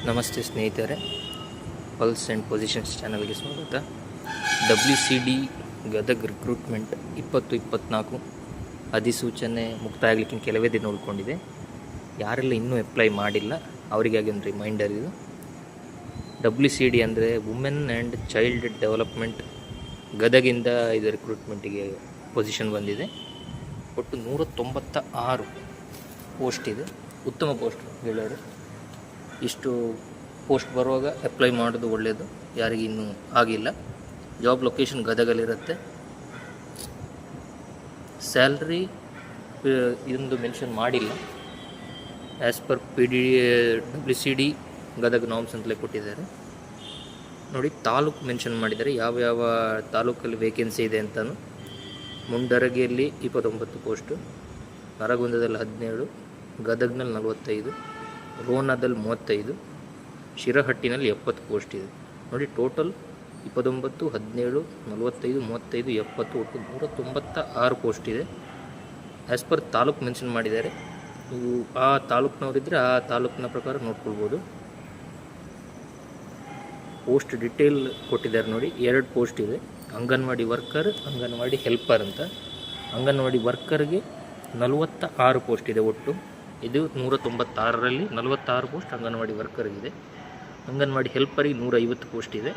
ನಮಸ್ತೆ ಸ್ನೇಹಿತರೆ, pulse and positions ಚಾನಲ್ಗೆ ಸ್ವಾಗತ. WCD ಗದಗ್ ರಿಕ್ರೂಟ್ಮೆಂಟ್ 2024 ಅಧಿಸೂಚನೆ ಮುಕ್ತಾಯ ಆಗಲಿಕ್ಕಿಂತ ಕೆಲವೇ ದಿನ ಉಳ್ಕೊಂಡಿದೆ. ಯಾರೆಲ್ಲ ಇನ್ನೂ ಅಪ್ಲೈ ಮಾಡಿಲ್ಲ ಅವರಿಗಾಗಿ ಒಂದು ರಿಮೈಂಡರ್ ಇದು. WCD ಅಂದರೆ ವುಮೆನ್ ಆ್ಯಂಡ್ ಚೈಲ್ಡ್ ಡೆವಲಪ್ಮೆಂಟ್. ಗದಗಿಂದ ಇದು ರಿಕ್ರೂಟ್ಮೆಂಟಿಗೆ ಪೊಸಿಷನ್ ಬಂದಿದೆ. ಒಟ್ಟು 196 ಪೋಸ್ಟ್ ಇದೆ. ಉತ್ತಮ ಪೋಸ್ಟ್ ಹೇಳೋರು. ಇಷ್ಟು ಪೋಸ್ಟ್ ಬರುವಾಗ ಅಪ್ಲೈ ಮಾಡೋದು ಒಳ್ಳೆಯದು, ಯಾರಿಗೆ ಇನ್ನೂ ಆಗಿಲ್ಲ. ಜಾಬ್ ಲೊಕೇಶನ್ ಗದಗಲ್ಲಿರುತ್ತೆ. ಸ್ಯಾಲ್ರಿ ಇದೊಂದು ಮೆನ್ಷನ್ ಮಾಡಿಲ್ಲ. As per WCD Gadag norms ಅಂತಲೇ ಕೊಟ್ಟಿದ್ದಾರೆ ನೋಡಿ. ತಾಲೂಕು ಮೆನ್ಷನ್ ಮಾಡಿದ್ದಾರೆ, ಯಾವ ತಾಲೂಕಲ್ಲಿ ವೇಕೆನ್ಸಿ ಇದೆ ಅಂತಲೂ. ಮುಂಡರಗಿಯಲ್ಲಿ 29 ಪೋಸ್ಟು, ನರಗುಂದದಲ್ಲಿ 17, ಗದಗ್ನಲ್ಲಿ 45, ರೋಣದಲ್ಲಿ 35, ಶಿರಹಟ್ಟಿನಲ್ಲಿ 70 ಪೋಸ್ಟ್ ಇದೆ ನೋಡಿ. ಟೋಟಲ್ 29, 17, 45, 35, 70 ಒಟ್ಟು 196 ಪೋಸ್ಟ್ ಇದೆ. ಆ್ಯಸ್ ಪರ್ ತಾಲೂಕು ಮೆನ್ಷನ್ ಮಾಡಿದ್ದಾರೆ. ನೀವು ಆ ತಾಲೂಕಿನವರಿದ್ದರೆ ಆ ತಾಲೂಕಿನ ಪ್ರಕಾರ ನೋಡ್ಕೊಳ್ಬೋದು. ಪೋಸ್ಟ್ ಡಿಟೇಲ್ ಕೊಟ್ಟಿದ್ದಾರೆ ನೋಡಿ. 2 ಪೋಸ್ಟ್ ಇದೆ. ಅಂಗನವಾಡಿ ವರ್ಕರ್, ಅಂಗನವಾಡಿ ಹೆಲ್ಪರ್ ಅಂತ. ಅಂಗನವಾಡಿ ವರ್ಕರ್ಗೆ 46 ಪೋಸ್ಟ್ ಇದೆ ಒಟ್ಟು. ಇದು 196ರಲ್ಲಿ 46 ಪೋಸ್ಟ್ ಅಂಗನವಾಡಿ ವರ್ಕರ್ಗಿದೆ. ಅಂಗನವಾಡಿ ಹೆಲ್ಪರಿಗೆ 150 ಪೋಸ್ಟ್ ಇದೆ.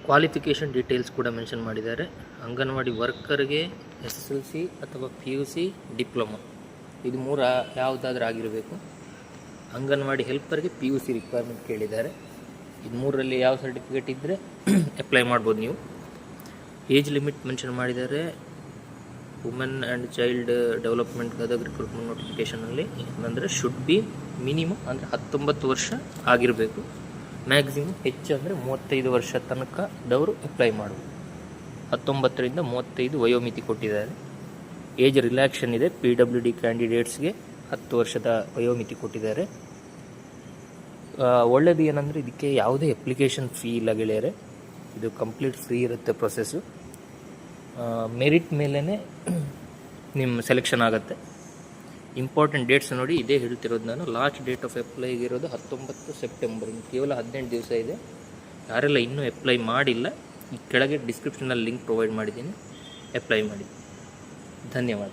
ಕ್ವಾಲಿಫಿಕೇಷನ್ ಡೀಟೇಲ್ಸ್ ಕೂಡ ಮೆನ್ಷನ್ ಮಾಡಿದ್ದಾರೆ. ಅಂಗನವಾಡಿ ವರ್ಕರ್ಗೆ SSLC ಅಥವಾ PUC, ಡಿಪ್ಲೊಮಾ, ಇದು 3 ಯಾವುದಾದ್ರೂ ಆಗಿರಬೇಕು. ಅಂಗನವಾಡಿ ಹೆಲ್ಪರ್ಗೆ PUC ರಿಕ್ವೈರ್ಮೆಂಟ್ ಕೇಳಿದ್ದಾರೆ. ಇದು 3ರಲ್ಲಿ ಯಾವ ಸರ್ಟಿಫಿಕೇಟ್ ಇದ್ದರೆ ಅಪ್ಲೈ ಮಾಡ್ಬೋದು ನೀವು. ಏಜ್ ಲಿಮಿಟ್ ಮೆನ್ಷನ್ ಮಾಡಿದ್ದಾರೆ. Women and child development Gadag recruitment ನೋಟಿಫಿಕೇಷನಲ್ಲಿ ಅಂದರೆ ಶುಡ್ ಬಿ ಮಿನಿಮಮ್ ಅಂದರೆ 19 ವರ್ಷ ಆಗಿರಬೇಕು. ಮ್ಯಾಕ್ಸಿಮಮ್ ಹೆಚ್ಚು ಅಂದರೆ 35 ವರ್ಷ ತನಕದವರು ಅಪ್ಲೈ ಮಾಡಬೇಕು. 19ರಿಂದ 35 ವಯೋಮಿತಿ ಕೊಟ್ಟಿದ್ದಾರೆ. ಏಜ್ ರಿಲ್ಯಾಕ್ಷನ್ ಇದೆ. PWD ಕ್ಯಾಂಡಿಡೇಟ್ಸ್ಗೆ 10 ವರ್ಷದ ವಯೋಮಿತಿ ಕೊಟ್ಟಿದ್ದಾರೆ. ಒಳ್ಳೆಯದು ಏನಂದರೆ ಇದಕ್ಕೆ ಯಾವುದೇ ಅಪ್ಲಿಕೇಶನ್ ಫೀ ಇಲ್ಲ ಗೆಳೆಯರೆ. ಇದು ಕಂಪ್ಲೀಟ್ ಫ್ರೀ ಇರುತ್ತೆ ಪ್ರೊಸೆಸ್ಸು. ಮೆರಿಟ್ ಮೇಲೇ ನಿಮ್ಮ ಸೆಲೆಕ್ಷನ್ ಆಗುತ್ತೆ. ಇಂಪಾರ್ಟೆಂಟ್ ಡೇಟ್ಸ್ ನೋಡಿ, ಇದೇ ಹೇಳ್ತಿರೋದು ನಾನು. ಲಾಸ್ಟ್ ಡೇಟ್ ಆಫ್ ಅಪ್ಲೈಗೆ ಇರೋದು 19 ಸೆಪ್ಟೆಂಬರ್. ಇನ್ನು ಕೇವಲ 18 ದಿವಸ ಇದೆ. ಯಾರೆಲ್ಲ ಇನ್ನೂ ಅಪ್ಲೈ ಮಾಡಿಲ್ಲ, ಈ ಕೆಳಗೆ ಡಿಸ್ಕ್ರಿಪ್ಷನಲ್ಲಿ ಲಿಂಕ್ ಪ್ರೊವೈಡ್ ಮಾಡಿದ್ದೀನಿ, ಅಪ್ಲೈ ಮಾಡಿ. ಧನ್ಯವಾದ.